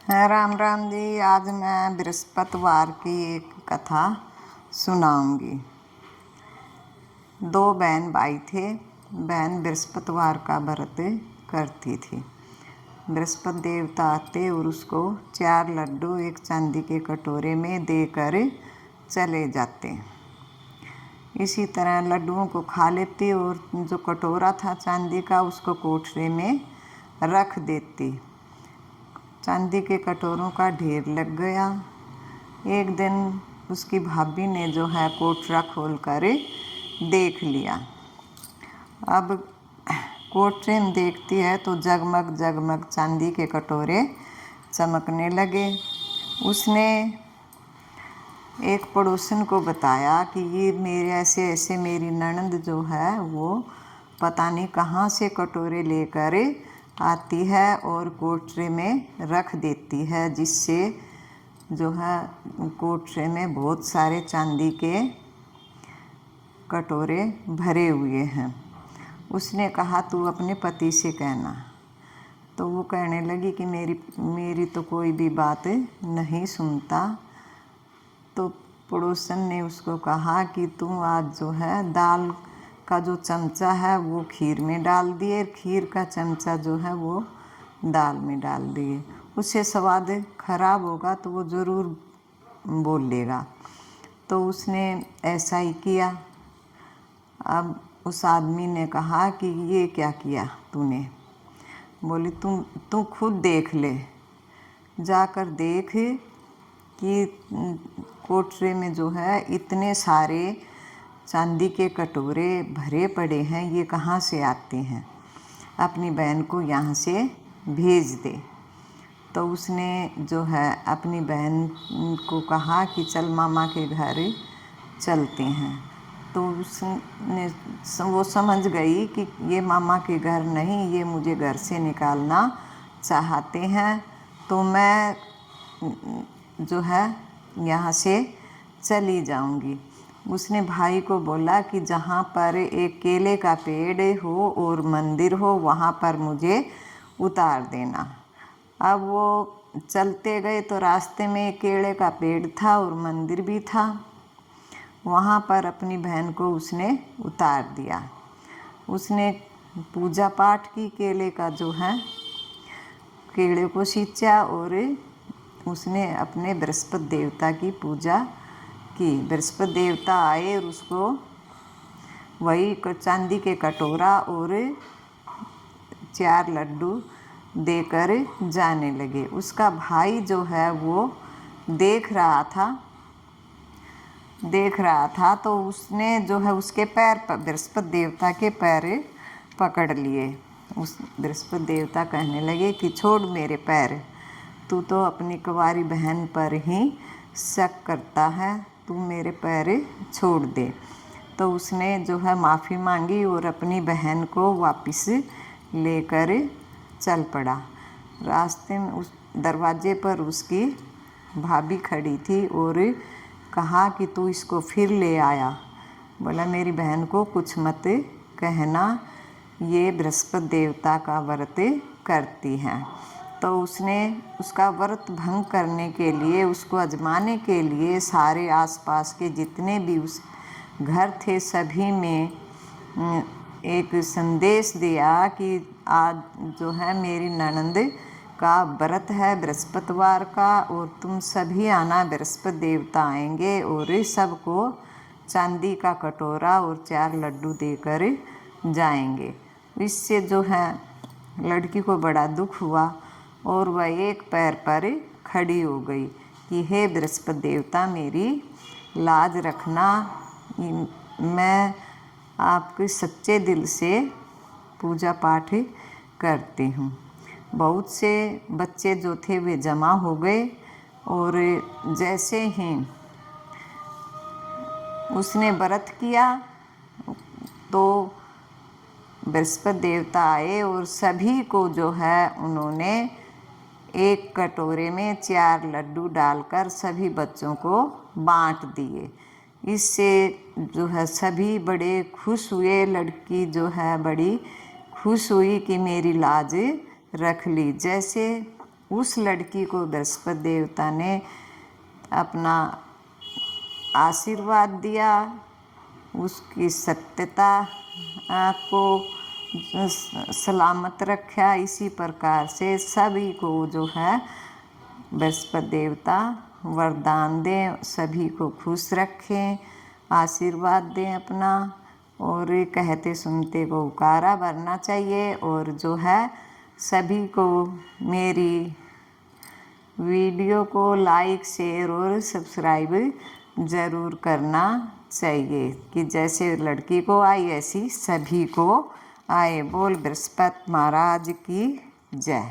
राम राम जी। आज मैं बृहस्पतिवार की एक कथा सुनाऊंगी। दो बहन भाई थे। बहन बृहस्पतिवार का व्रत करती थी। बृहस्पति देवता आते और उसको 4 लड्डू एक चांदी के कटोरे में देकर चले जाते। इसी तरह लड्डुओं को खा लेती और जो कटोरा था चांदी का उसको कोठरे में रख देती। चांदी के कटोरों का ढेर लग गया। एक दिन उसकी भाभी ने जो है कोठरा खोल कर देख लिया। अब कोठरे में देखती है तो जगमग जगमग चांदी के कटोरे चमकने लगे। उसने एक पड़ोसन को बताया कि ये मेरे ऐसे ऐसे मेरी ननद जो है वो पता नहीं कहाँ से कटोरे लेकर आती है और कोठरे में रख देती है, जिससे जो है कोठरे में बहुत सारे चांदी के कटोरे भरे हुए हैं। उसने कहा तू अपने पति से कहना। तो वो कहने लगी कि मेरी तो कोई भी बात नहीं सुनता। तो पड़ोसन ने उसको कहा कि तू आज जो है दाल का जो चमचा है वो खीर में डाल दिए, खीर का चमचा जो है वो दाल में डाल दिए। उससे स्वाद खराब होगा तो वो ज़रूर बोलेगा। तो उसने ऐसा ही किया। अब उस आदमी ने कहा कि ये क्या किया तूने? बोली तू खुद देख ले, जाकर देख कि कोठरे में जो है इतने सारे चांदी के कटोरे भरे पड़े हैं, ये कहाँ से आते हैं? अपनी बहन को यहाँ से भेज दे। तो उसने जो है अपनी बहन को कहा कि चल मामा के घर चलते हैं। तो उसने वो समझ गई कि ये मामा के घर नहीं, ये मुझे घर से निकालना चाहते हैं, तो मैं जो है यहाँ से चली जाऊँगी। उसने भाई को बोला कि जहाँ पर एक केले का पेड़ हो और मंदिर हो वहाँ पर मुझे उतार देना। अब वो चलते गए तो रास्ते में एक केले का पेड़ था और मंदिर भी था। वहाँ पर अपनी बहन को उसने उतार दिया। उसने पूजा पाठ की, केले का जो है केले को सींचा और उसने अपने बृहस्पति देवता की पूजा की। बृहस्पति देवता आए और उसको वही चांदी के कटोरा और 4 लड्डू देकर जाने लगे। उसका भाई जो है वो देख रहा था तो उसने जो है उसके पैर पर बृहस्पति देवता के पैर पकड़ लिए। उस बृहस्पति देवता कहने लगे कि छोड़ मेरे पैर, तू तो अपनी कुंवारी बहन पर ही शक करता है, तू मेरे पैर छोड़ दे। तो उसने जो है माफ़ी मांगी और अपनी बहन को वापस लेकर चल पड़ा। रास्ते में उस दरवाजे पर उसकी भाभी खड़ी थी और कहा कि तू इसको फिर ले आया। बोला मेरी बहन को कुछ मत कहना, ये बृहस्पति देवता का व्रत करती है। तो उसने उसका व्रत भंग करने के लिए, उसको आजमाने के लिए सारे आसपास के जितने भी उस घर थे सभी में एक संदेश दिया कि आज जो है मेरी ननद का व्रत है बृहस्पतिवार का और तुम सभी आना, बृहस्पति देवता आएंगे और सबको चांदी का कटोरा और 4 लड्डू देकर जाएंगे। इससे जो है लड़की को बड़ा दुख हुआ और वह एक पैर पर खड़ी हो गई कि हे बृहस्पति देवता मेरी लाज रखना, मैं आपके सच्चे दिल से पूजा पाठ करती हूँ। बहुत से बच्चे जो थे वे जमा हो गए और जैसे ही उसने व्रत किया तो बृहस्पति देवता आए और सभी को जो है उन्होंने एक कटोरे में 4 लड्डू डालकर सभी बच्चों को बांट दिए। इससे जो है सभी बड़े खुश हुए। लड़की जो है बड़ी खुश हुई कि मेरी लाज रख ली। जैसे उस लड़की को बृहस्पति देवता ने अपना आशीर्वाद दिया, उसकी सत्यता को सलामत रखा। इसी प्रकार से सभी को जो है बृहस्पति देवता वरदान दें, सभी को खुश रखें, आशीर्वाद दें अपना, और कहते सुनते को उकारा भरना चाहिए। और जो है सभी को मेरी वीडियो को लाइक, शेयर और सब्सक्राइब ज़रूर करना चाहिए कि जैसे लड़की को आई ऐसी सभी को आए। बोल बृहस्पति महाराज की जय।